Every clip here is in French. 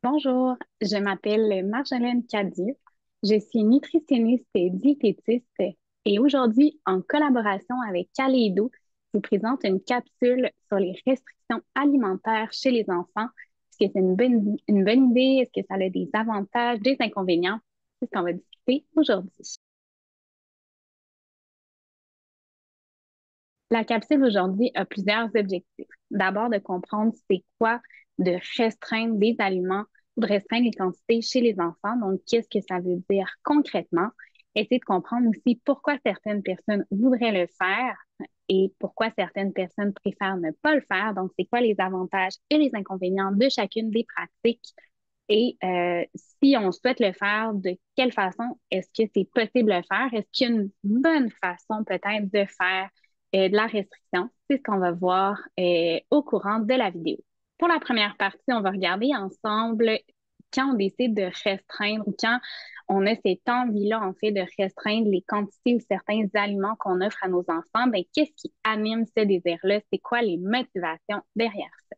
Bonjour, je m'appelle Marjolaine Cadieux. Je suis nutritionniste et diététiste et aujourd'hui, en collaboration avec Calédo, je vous présente une capsule sur les restrictions alimentaires chez les enfants. Est-ce que c'est une bonne idée? Est-ce que ça a des avantages, des inconvénients? C'est ce qu'on va discuter aujourd'hui. La capsule aujourd'hui a plusieurs objectifs. D'abord, de comprendre c'est quoi de restreindre des aliments ou de restreindre les quantités chez les enfants. Donc, qu'est-ce que ça veut dire concrètement? Essayer de comprendre aussi pourquoi certaines personnes voudraient le faire et pourquoi certaines personnes préfèrent ne pas le faire. Donc, c'est quoi les avantages et les inconvénients de chacune des pratiques? Et si on souhaite le faire, de quelle façon est-ce que c'est possible de le faire? Est-ce qu'il y a une bonne façon peut-être de faire de la restriction? C'est ce qu'on va voir au courant de la vidéo. Pour la première partie, on va regarder ensemble quand on décide de restreindre ou quand on a cette envie-là, en fait, de restreindre les quantités ou certains aliments qu'on offre à nos enfants, ben, qu'est-ce qui anime ce désir-là? C'est quoi les motivations derrière ça?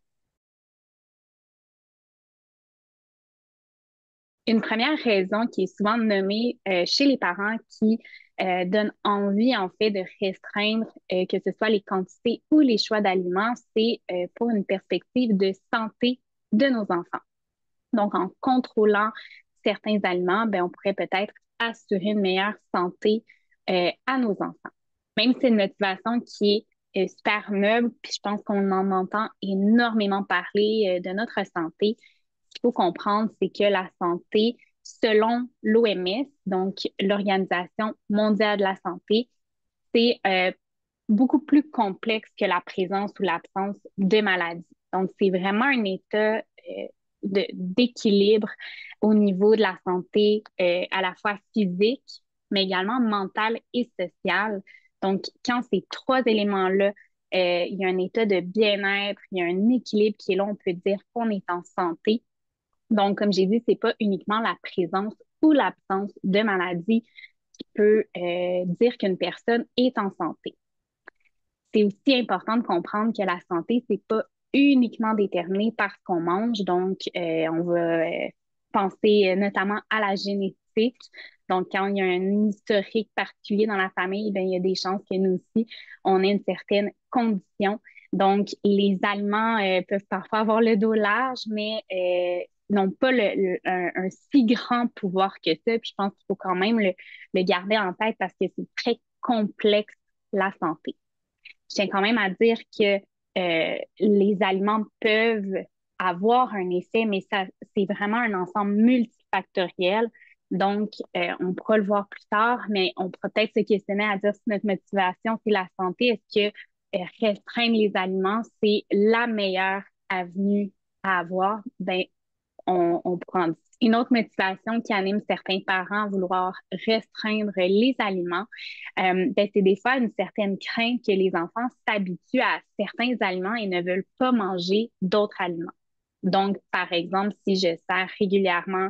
Une première raison qui est souvent nommée chez les parents qui donne envie, en fait, de restreindre, que ce soit les quantités ou les choix d'aliments, c'est pour une perspective de santé de nos enfants. Donc, en contrôlant certains aliments, ben, on pourrait peut-être assurer une meilleure santé à nos enfants. Même si c'est une motivation qui est super noble, puis je pense qu'on en entend énormément parler de notre santé. Ce qu'il faut comprendre, c'est que la santé, selon l'OMS, donc l'Organisation mondiale de la santé, c'est beaucoup plus complexe que la présence ou l'absence de maladie. Donc, c'est vraiment un état d'équilibre au niveau de la santé, à la fois physique, mais également mentale et sociale. Donc, quand ces trois éléments-là, il y a un état de bien-être, il y a un équilibre qui est là, on peut dire qu'on est en santé. Donc, comme j'ai dit, c'est pas uniquement la présence ou l'absence de maladie qui peut dire qu'une personne est en santé. C'est aussi important de comprendre que la santé, c'est pas uniquement déterminé par ce qu'on mange. Donc, on va penser notamment à la génétique. Donc, quand il y a un historique particulier dans la famille, ben, il y a des chances que nous aussi, on ait une certaine condition. Donc, les aliments peuvent parfois avoir le dos large, mais n'ont pas un si grand pouvoir que ça. Puis je pense qu'il faut quand même le garder en tête parce que c'est très complexe, la santé. Je tiens quand même à dire que les aliments peuvent avoir un effet, mais ça, c'est vraiment un ensemble multifactoriel. Donc, on pourra le voir plus tard, mais on pourra peut-être se questionner à dire si notre motivation, c'est la santé. Est-ce que restreindre les aliments, c'est la meilleure avenue à avoir? Ben, on prend une autre motivation qui anime certains parents à vouloir restreindre les aliments. Ben, c'est des fois une certaine crainte que les enfants s'habituent à certains aliments et ne veulent pas manger d'autres aliments. Donc, par exemple, si je sers régulièrement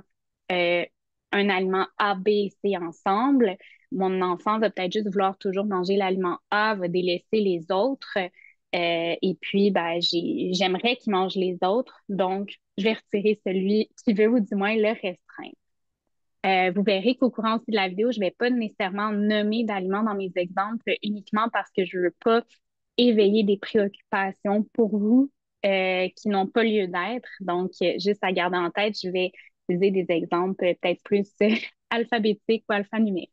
euh, un aliment A, B et C ensemble, mon enfant va peut-être juste vouloir toujours manger l'aliment A, va délaisser les autres. Et puis, ben, j'aimerais qu'il mange les autres. Donc, je vais retirer celui qui veut ou du moins le restreindre. Vous verrez qu'au courant aussi de la vidéo, je vais pas nécessairement nommer d'aliments dans mes exemples uniquement parce que je veux pas éveiller des préoccupations pour vous qui n'ont pas lieu d'être. Donc, juste à garder en tête, je vais utiliser des exemples peut-être plus alphabétiques ou alphanumériques.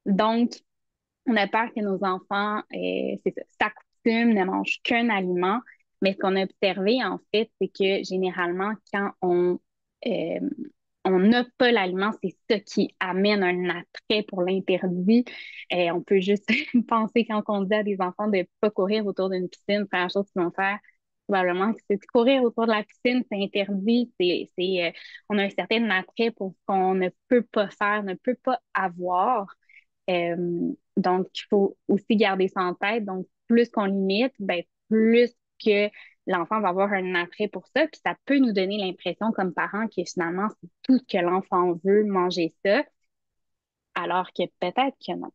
Donc, on a peur que nos enfants, c'est ça, s'accoutument, ne mangent qu'un aliment. Mais ce qu'on a observé, en fait, c'est que généralement, quand euh, on n'a pas l'aliment, c'est ça qui amène un attrait pour l'interdit. On peut juste penser quand on dit à des enfants de ne pas courir autour d'une piscine, la première chose qu'ils vont faire, probablement, c'est de courir autour de la piscine, c'est interdit. On a un certain attrait pour ce qu'on ne peut pas faire, ne peut pas avoir. Donc, il faut aussi garder ça en tête. Donc, plus qu'on limite, ben, plus que l'enfant va avoir un attrait pour ça. Puis ça peut nous donner l'impression comme parents que finalement, c'est tout ce que l'enfant veut, manger ça, alors que peut-être que non.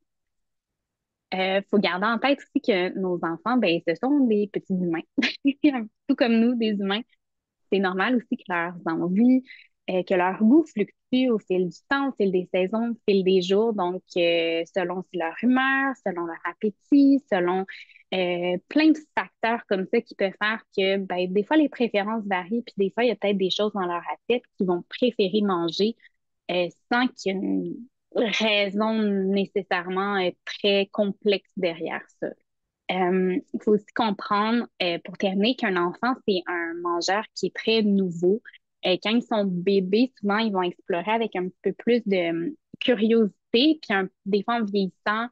Faut garder en tête aussi que nos enfants, ben, ce sont des petits humains, tout comme nous, des humains. c'est normal aussi que leurs envies, que leur goût fluctue au fil du temps, au fil des saisons, au fil des jours. Donc, selon si leur humeur, selon leur appétit, selon plein de facteurs comme ça qui peuvent faire que ben, des fois, les préférences varient, puis des fois, il y a peut-être des choses dans leur assiette qu'ils vont préférer manger sans qu'il y ait une raison nécessairement très complexe derrière ça. Il faut aussi comprendre, pour terminer, qu'un enfant, c'est un mangeur qui est très nouveau. Quand ils sont bébés, souvent, ils vont explorer avec un petit peu plus de curiosité. Puis, des fois, en vieillissant,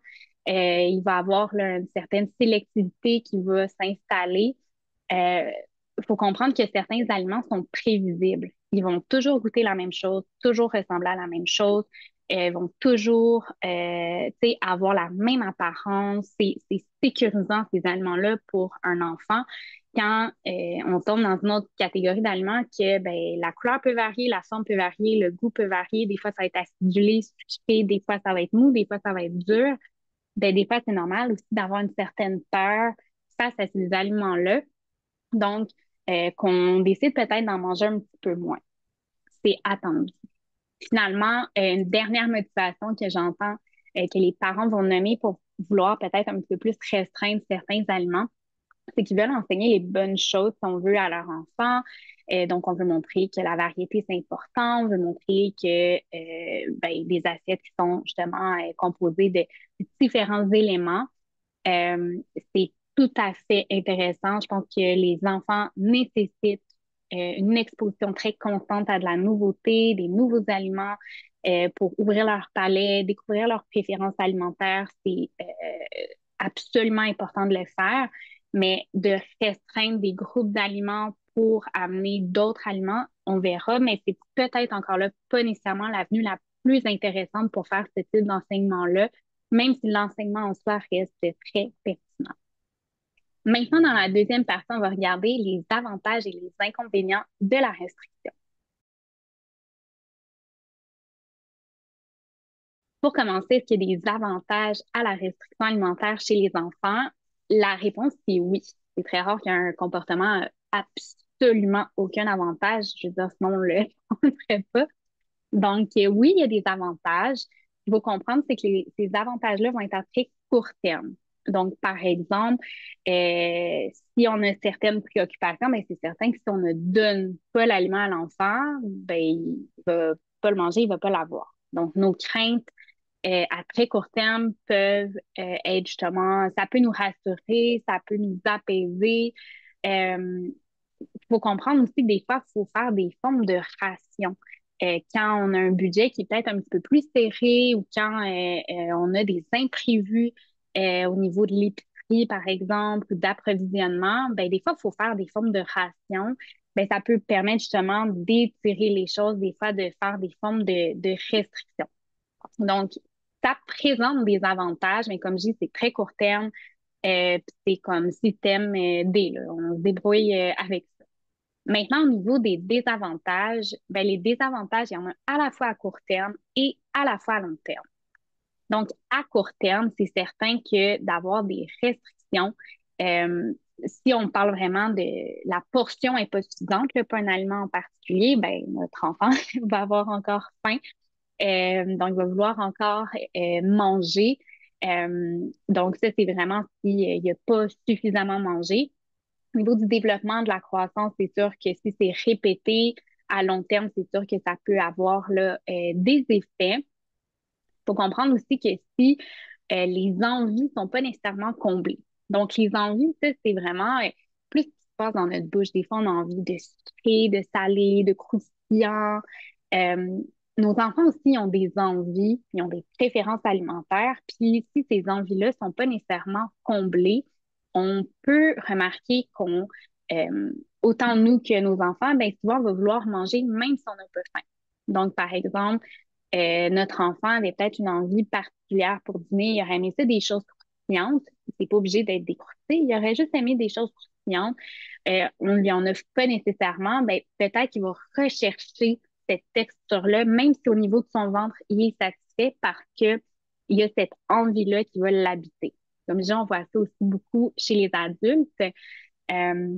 il va avoir là, une certaine sélectivité qui va s'installer. Il faut comprendre que certains aliments sont prévisibles. Ils vont toujours goûter la même chose, toujours ressembler à la même chose, vont toujours tu sais, avoir la même apparence. C'est sécurisant, ces aliments-là, pour un enfant. Quand on tombe dans une autre catégorie d'aliments, que ben, la couleur peut varier, la forme peut varier, le goût peut varier. Des fois, ça va être acidulé, sucré, des fois, ça va être mou, des fois, ça va être dur. Ben, des fois, c'est normal aussi d'avoir une certaine peur face à ces aliments-là. Donc, qu'on décide peut-être d'en manger un petit peu moins. C'est attendu. Finalement, une dernière motivation que j'entends que les parents vont nommer pour vouloir peut-être un petit peu plus restreindre certains aliments, c'est qu'ils veulent enseigner les bonnes choses, si on veut, à leur enfant. Donc, on veut montrer que la variété, c'est important. On veut montrer que ben, des assiettes qui sont justement composées de différents éléments. Euh, c'est tout à fait intéressant. Je pense que les enfants nécessitent une exposition très constante à de la nouveauté, des nouveaux aliments pour ouvrir leur palais, découvrir leurs préférences alimentaires. C'est absolument important de le faire, mais de restreindre des groupes d'aliments pour amener d'autres aliments, on verra, mais c'est peut-être encore là pas nécessairement l'avenue la plus intéressante pour faire ce type d'enseignement-là, même si l'enseignement en soi reste très pertinent. Maintenant, dans la deuxième partie, on va regarder les avantages et les inconvénients de la restriction. Pour commencer, est-ce qu'il y a des avantages à la restriction alimentaire chez les enfants? La réponse est oui. C'est très rare qu'il y ait un comportement absolument aucun avantage. Je veux dire, sinon on le ferait pas. Donc, oui, il y a des avantages. Il faut comprendre, c'est que ces avantages-là vont être à très court terme. Donc, par exemple, si on a certaines préoccupations, ben, c'est certain que si on ne donne pas l'aliment à l'enfant, ben, il va pas le manger, il va pas l'avoir. Donc, nos craintes à très court terme peuvent être justement, ça peut nous rassurer, ça peut nous apaiser. Il faut comprendre aussi que des fois, il faut faire des formes de ration. Quand on a un budget qui est peut-être un petit peu plus serré ou quand on a des imprévus au niveau de l'épicerie, par exemple, ou d'approvisionnement, ben, des fois, il faut faire des formes de ration. Ben, ça peut permettre justement d'étirer les choses, des fois, de faire des formes de restrictions. Donc, ça présente des avantages, mais comme je dis, c'est très court terme. C'est comme système D, là. On se débrouille avec ça. Maintenant, au niveau des désavantages, ben, les désavantages, il y en a à la fois à court terme et à la fois à long terme. Donc, à court terme, c'est certain que d'avoir des restrictions, euh, si on parle vraiment de la portion est pas suffisante, là, pas un aliment en particulier, ben, notre enfant va avoir encore faim. Donc, il va vouloir encore manger. Donc, ça, c'est vraiment s'il n'y a pas suffisamment mangé. Au niveau du développement de la croissance, c'est sûr que si c'est répété à long terme, c'est sûr que ça peut avoir là, des effets. Il faut comprendre aussi que si les envies sont pas nécessairement comblées. Donc, les envies, ça, c'est vraiment plus ce qui se passe dans notre bouche. Des fois, on a envie de sucré, de salé, de croustillant. Euh, nos enfants aussi ont des envies, ils ont des préférences alimentaires. Puis, si ces envies-là sont pas nécessairement comblées, on peut remarquer qu'on, euh, autant nous que nos enfants, ben souvent, on va vouloir manger même si on n'a pas faim. Donc, par exemple, notre enfant avait peut-être une envie particulière pour dîner. Il aurait aimé ça des choses croustillantes. C'est pas obligé d'être des croustilles. Il aurait juste aimé des choses croustillantes. On lui en offre pas nécessairement. Ben, peut-être qu'il va rechercher cette texture-là, même si au niveau de son ventre, il est satisfait parce que il y a cette envie-là qui va l'habiter. Comme je dis, on voit ça aussi beaucoup chez les adultes. Euh,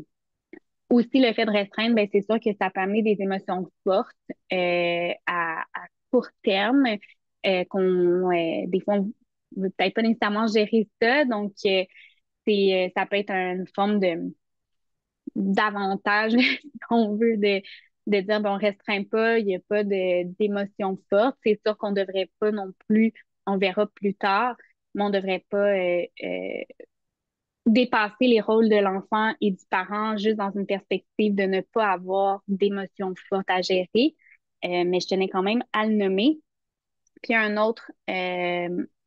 Aussi, le fait de restreindre, ben, c'est sûr que ça peut amener des émotions fortes à court terme, des fois, on veut peut-être pas nécessairement gérer ça. Donc, ça peut être une forme de d'avantage, si on veut, de dire, bon, on restreint pas, il n'y a pas d'émotions fortes. C'est sûr qu'on devrait pas non plus, on verra plus tard, mais on devrait pas dépasser les rôles de l'enfant et du parent juste dans une perspective de ne pas avoir d'émotions fortes à gérer. Mais je tenais quand même à le nommer. Puis un autre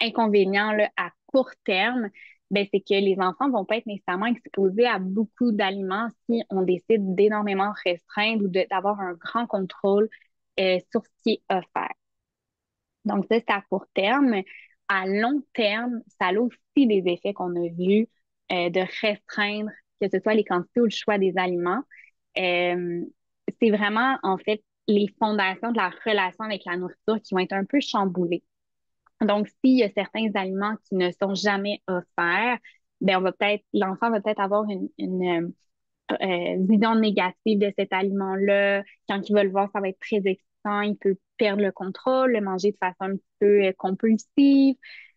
inconvénient là, à court terme, ben, c'est que les enfants vont pas être nécessairement exposés à beaucoup d'aliments si on décide d'énormément restreindre ou d'avoir un grand contrôle sur ce qui est offert. Donc ça, c'est à court terme. À long terme, ça a aussi des effets qu'on a vus de restreindre, que ce soit les quantités ou le choix des aliments. Euh, c'est vraiment, en fait, les fondations de la relation avec la nourriture qui vont être un peu chamboulées. Donc, s'il y a certains aliments qui ne sont jamais offerts, ben l'enfant va peut-être avoir une vision négative de cet aliment-là. Quand il va le voir, ça va être très excitant. Il peut perdre le contrôle, le manger de façon un petit peu compulsive.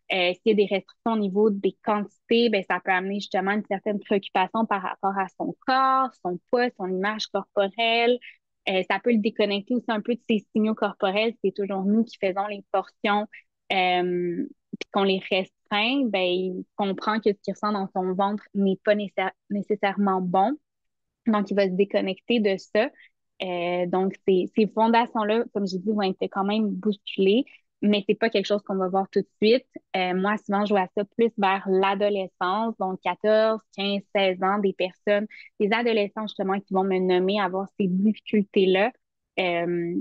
S'il y a des restrictions au niveau des quantités, ben, ça peut amener justement une certaine préoccupation par rapport à son corps, son poids, son image corporelle. Ça peut le déconnecter aussi un peu de ses signaux corporels. C'est toujours nous qui faisons les portions, puis qu'on les restreint, ben, il comprend que ce qu'il ressent dans son ventre n'est pas nécessairement bon. Donc, il va se déconnecter de ça. Donc, ces fondations-là, comme j'ai dit, vont être quand même bousculées, mais c'est pas quelque chose qu'on va voir tout de suite. Moi, souvent, je vois ça plus vers l'adolescence, donc 14, 15, 16 ans, des adolescents justement qui vont me nommer avoir ces difficultés-là. Euh,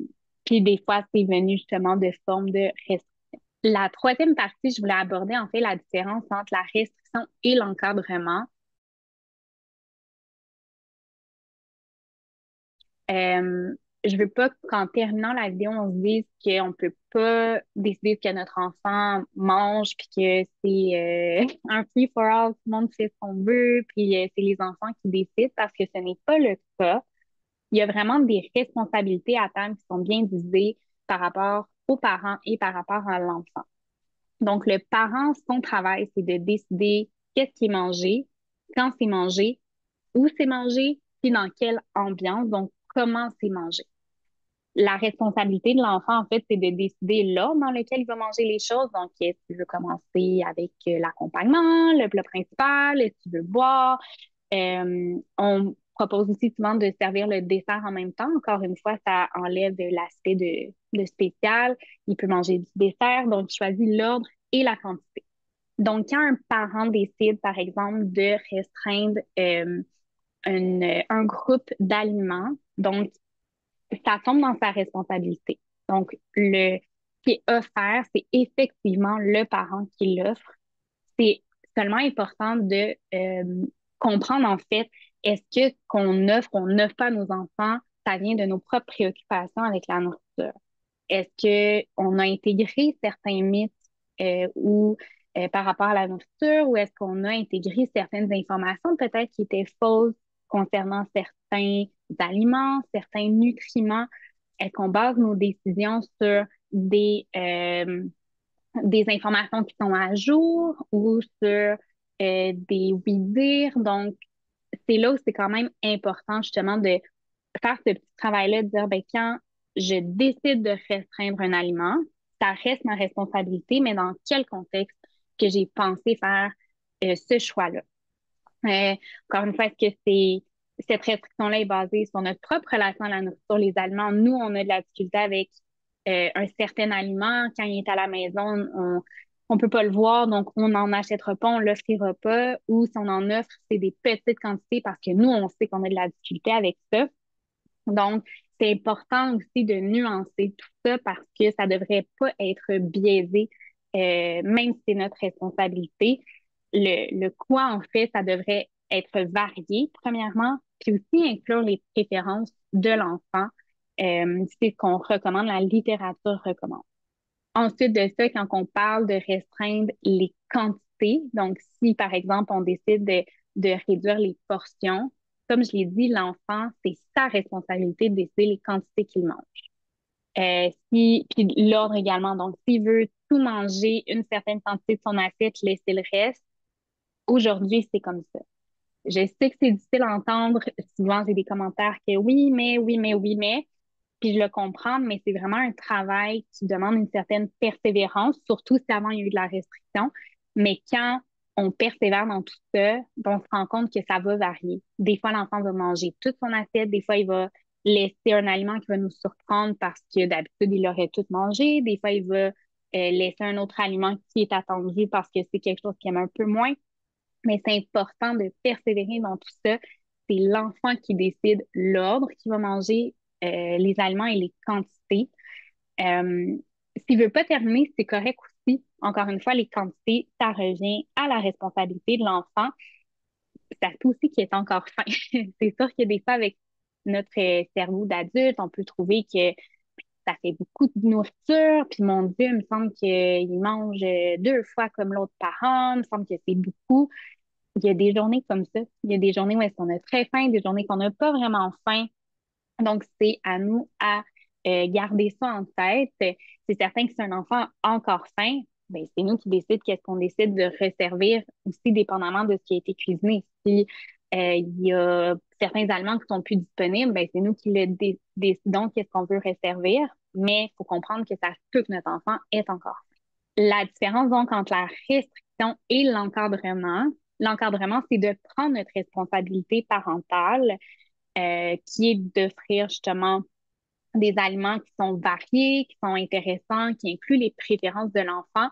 Puis des fois, c'est venu justement de forme de restriction. La troisième partie, je voulais aborder en fait la différence entre la restriction et l'encadrement. Euh, je veux pas qu'en terminant la vidéo, on se dise qu'on peut pas décider ce que notre enfant mange, puis que c'est un free for all, tout le monde fait ce qu'on veut, puis c'est les enfants qui décident, parce que ce n'est pas le cas. Il y a vraiment des responsabilités à terme qui sont bien divisées par rapport aux parents et par rapport à l'enfant. Donc, le parent, son travail, c'est de décider qu'est-ce qui est mangé, quand c'est mangé, où c'est mangé, puis dans quelle ambiance, donc comment c'est mangé. La responsabilité de l'enfant, en fait, c'est de décider l'ordre dans lequel il va manger les choses. Donc, est-ce qu'il veut commencer avec l'accompagnement, le plat principal, est-ce qu'il veut boire? On propose aussi souvent de servir le dessert en même temps. Encore une fois, ça enlève l'aspect de spécial. Il peut manger du dessert, donc il choisit l'ordre et la quantité. Donc, quand un parent décide, par exemple, de restreindre un groupe d'aliments, donc ça tombe dans sa responsabilité. Donc, ce qui est offert, c'est effectivement le parent qui l'offre. C'est seulement important de comprendre, en fait, est-ce que qu'on n'offre pas à nos enfants, ça vient de nos propres préoccupations avec la nourriture. Est-ce que on a intégré certains mythes ou par rapport à la nourriture, ou est-ce qu'on a intégré certaines informations peut-être qui étaient fausses concernant certains aliments, certains nutriments? Est-ce qu'on base nos décisions sur des informations qui sont à jour ou sur des oui-dire? Donc, c'est là où c'est quand même important justement de faire ce petit travail-là, de dire, ben, quand je décide de restreindre un aliment, ça reste ma responsabilité, mais dans quel contexte que j'ai pensé faire ce choix-là? Euh, Encore une fois, est-ce que cette restriction-là est basée sur notre propre relation à la nourriture, les aliments? Nous, on a de la difficulté avec un certain aliment. Quand il est à la maison, on peut pas le voir, donc on n'en achètera pas, on l'offrira pas. Ou si on en offre, c'est des petites quantités parce que nous, on sait qu'on a de la difficulté avec ça. Donc, c'est important aussi de nuancer tout ça parce que ça devrait pas être biaisé, même si c'est notre responsabilité. Le quoi, en fait, ça devrait être varié, premièrement, puis aussi inclure les préférences de l'enfant. C'est ce qu'on recommande, la littérature recommande. Ensuite de ça, quand on parle de restreindre les quantités, donc si, par exemple, on décide de réduire les portions, comme je l'ai dit, l'enfant, c'est sa responsabilité de décider les quantités qu'il mange. Puis l'ordre également. Donc, s'il veut tout manger, une certaine quantité de son assiette, laisser le reste, aujourd'hui, c'est comme ça. Je sais que c'est difficile à entendre. Souvent, j'ai des commentaires que oui, mais, oui, mais, oui, mais. Puis je le comprends, mais c'est vraiment un travail qui demande une certaine persévérance, surtout si avant il y a eu de la restriction. Mais quand on persévère dans tout ça, ben, on se rend compte que ça va varier. Des fois, l'enfant va manger toute son assiette, des fois, il va laisser un aliment qui va nous surprendre parce que d'habitude, il aurait tout mangé. Des fois, il va laisser un autre aliment qui est attendu parce que c'est quelque chose qu'il aime un peu moins. Mais c'est important de persévérer dans tout ça. C'est l'enfant qui décide l'ordre qu'il va manger, les aliments et les quantités. Euh, S'il veut pas terminer, c'est correct aussi. Encore une fois, les quantités, ça revient à la responsabilité de l'enfant. Ça peut aussi qu'il est encore faim. C'est sûr que des fois, avec notre cerveau d'adulte, on peut trouver que ça fait beaucoup de nourriture, puis mon Dieu, il me semble qu'il mange deux fois comme l'autre parent, il me semble que c'est beaucoup. Il y a des journées comme ça. Il y a des journées où est-ce qu'on a très faim, des journées qu'on n'a pas vraiment faim. Donc, c'est à nous à garder ça en tête. C'est certain que si un enfant a encore faim, ben, c'est nous qui décidons qu'est-ce qu'on décide de resservir aussi dépendamment de ce qui a été cuisiné. Si il y a certains aliments qui sont plus disponibles, ben, c'est nous qui le décidons qu'est-ce qu'on veut resservir. Mais il faut comprendre que ça se peut que notre enfant est encore faim. La différence donc entre la restriction et l'encadrement, c'est de prendre notre responsabilité parentale, qui est d'offrir justement des aliments qui sont variés, qui sont intéressants, qui incluent les préférences de l'enfant,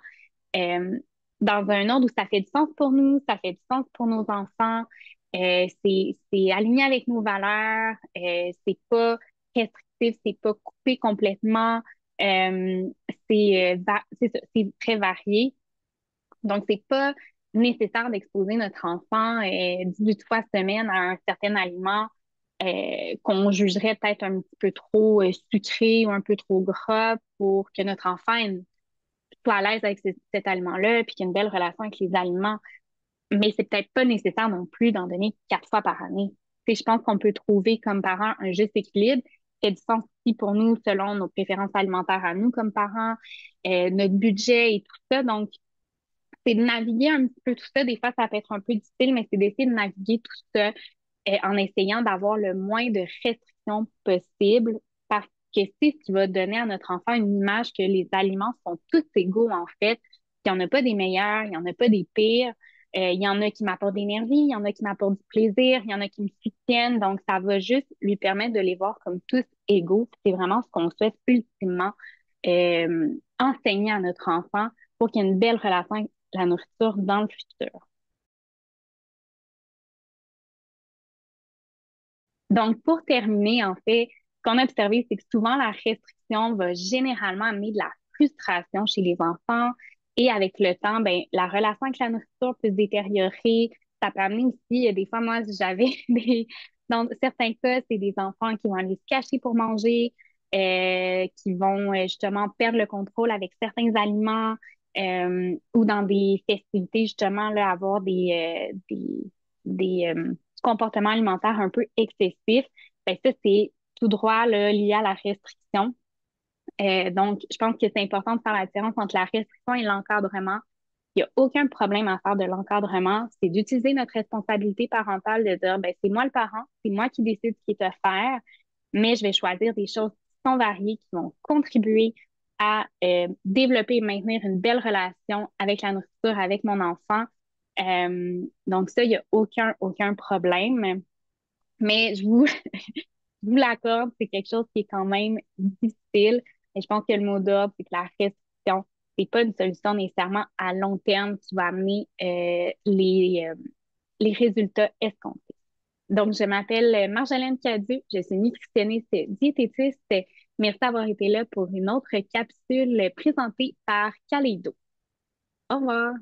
euh, dans un ordre où ça fait du sens pour nous, ça fait du sens pour nos enfants, c'est aligné avec nos valeurs, c'est pas restrictif, c'est pas coupé complètement, c'est ça, c'est très varié. Donc, c'est pas nécessaire d'exposer notre enfant 18 fois semaine à un certain aliment qu'on jugerait peut-être un petit peu trop sucré ou un peu trop gras pour que notre enfant soit à l'aise avec cet aliment-là puis qu'il ait une belle relation avec les aliments. Mais c'est peut-être pas nécessaire non plus d'en donner 4 fois par année. Tu sais, je pense qu'on peut trouver comme parents un juste équilibre qui a du sens aussi pour nous selon nos préférences alimentaires à nous comme parents, notre budget et tout ça. Donc, c'est de naviguer un petit peu tout ça. Des fois, ça peut être un peu difficile, mais c'est d'essayer de naviguer tout ça en essayant d'avoir le moins de restrictions possible parce que c'est ce qui va donner à notre enfant une image que les aliments sont tous égaux, en fait. Il n'y en a pas des meilleurs, il n'y en a pas des pires. Il y en a qui m'apportent d'énergie, il y en a qui m'apportent du plaisir, il y en a qui me soutiennent. Donc, ça va juste lui permettre de les voir comme tous égaux. C'est vraiment ce qu'on souhaite ultimement enseigner à notre enfant pour qu'il y ait une belle relation avec la nourriture dans le futur. Donc, pour terminer, en fait, ce qu'on a observé, c'est que souvent la restriction va généralement amener de la frustration chez les enfants et avec le temps, ben, la relation avec la nourriture peut se détériorer. Ça peut amener aussi, des fois, moi, j'avais dans certains cas, c'est des enfants qui vont aller se cacher pour manger, qui vont justement perdre le contrôle avec certains aliments, ou dans des festivités, justement, là, avoir des comportements alimentaires un peu excessifs. Ben, ça, c'est tout droit là, lié à la restriction. Donc, je pense que c'est important de faire la différence entre la restriction et l'encadrement. Il n'y a aucun problème à faire de l'encadrement. C'est d'utiliser notre responsabilité parentale, de dire, ben, c'est moi le parent, c'est moi qui décide ce qui est offert, mais je vais choisir des choses qui sont variées, qui vont contribuer à développer et maintenir une belle relation avec la nourriture, avec mon enfant. Donc ça, il n'y a aucun problème. Mais je vous l'accorde, c'est quelque chose qui est quand même difficile. Et je pense que le mot d'ordre, c'est que la restriction, c'est pas une solution nécessairement à long terme qui va amener les résultats escomptés. Donc, je m'appelle Marjolaine Cadu, je suis nutritionniste diététiste. Merci d'avoir été là pour une autre capsule présentée par Kaleido. Au revoir.